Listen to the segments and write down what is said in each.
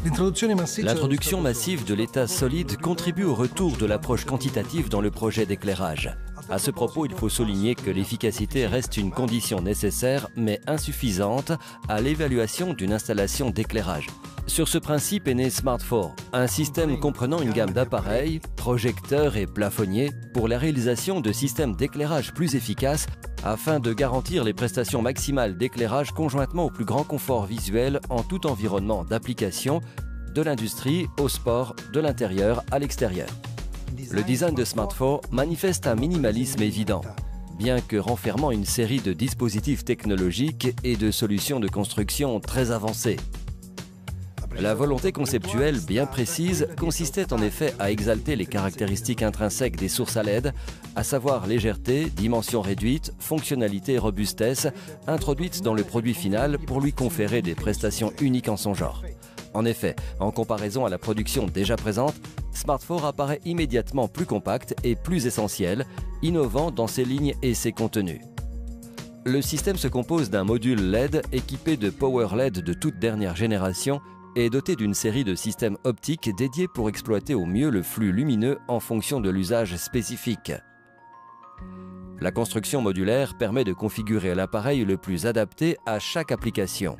L'introduction massive de l'état solide contribue au retour de l'approche quantitative dans le projet d'éclairage. À ce propos, il faut souligner que l'efficacité reste une condition nécessaire mais insuffisante à l'évaluation d'une installation d'éclairage. Sur ce principe est né Smart4, un système comprenant une gamme d'appareils, projecteurs et plafonniers pour la réalisation de systèmes d'éclairage plus efficaces afin de garantir les prestations maximales d'éclairage conjointement au plus grand confort visuel en tout environnement d'application, de l'industrie au sport, de l'intérieur à l'extérieur. Le design de Smart4 manifeste un minimalisme évident, bien que renfermant une série de dispositifs technologiques et de solutions de construction très avancées. La volonté conceptuelle bien précise consistait en effet à exalter les caractéristiques intrinsèques des sources à LED, à savoir légèreté, dimension réduite, fonctionnalité et robustesse, introduites dans le produit final pour lui conférer des prestations uniques en son genre. En effet, en comparaison à la production déjà présente, Smart4 apparaît immédiatement plus compact et plus essentiel, innovant dans ses lignes et ses contenus. Le système se compose d'un module LED équipé de Power LED de toute dernière génération et doté d'une série de systèmes optiques dédiés pour exploiter au mieux le flux lumineux en fonction de l'usage spécifique. La construction modulaire permet de configurer l'appareil le plus adapté à chaque application.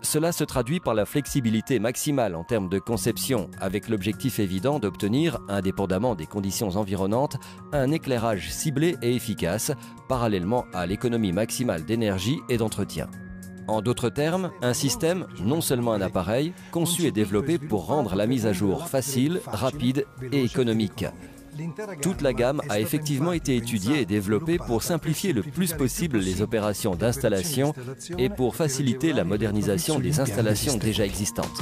Cela se traduit par la flexibilité maximale en termes de conception, avec l'objectif évident d'obtenir, indépendamment des conditions environnantes, un éclairage ciblé et efficace, parallèlement à l'économie maximale d'énergie et d'entretien. En d'autres termes, un système, non seulement un appareil, conçu et développé pour rendre la mise à jour facile, rapide et économique. Toute la gamme a effectivement été étudiée et développée pour simplifier le plus possible les opérations d'installation et pour faciliter la modernisation des installations déjà existantes.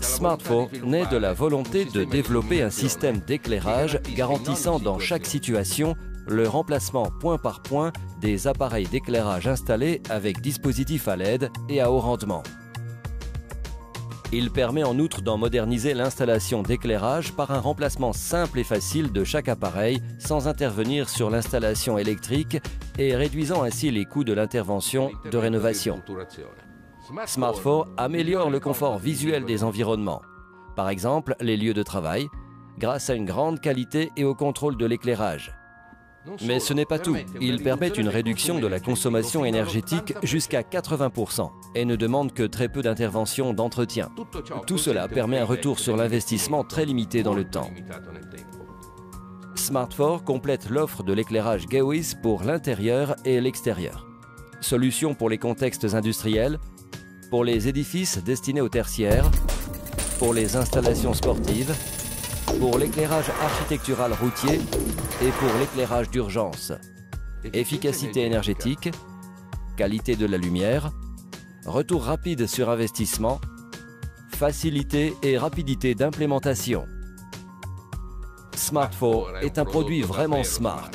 Smart4 naît de la volonté de développer un système d'éclairage garantissant dans chaque situation le remplacement point par point des appareils d'éclairage installés avec dispositifs à LED et à haut rendement. Il permet en outre d'en moderniser l'installation d'éclairage par un remplacement simple et facile de chaque appareil sans intervenir sur l'installation électrique et réduisant ainsi les coûts de l'intervention de rénovation. Smart4 améliore le confort visuel des environnements, par exemple les lieux de travail, grâce à une grande qualité et au contrôle de l'éclairage. Mais ce n'est pas tout. Il permet une réduction de la consommation énergétique jusqu'à 80% et ne demande que très peu d'interventions d'entretien. Tout cela permet un retour sur l'investissement très limité dans le temps. Smart4 complète l'offre de l'éclairage GAWIS pour l'intérieur et l'extérieur. Solution pour les contextes industriels, pour les édifices destinés au tertiaire, pour les installations sportives, pour l'éclairage architectural routier et pour l'éclairage d'urgence. Efficacité énergétique, qualité de la lumière, retour rapide sur investissement, facilité et rapidité d'implémentation. Smart4 est un produit vraiment smart.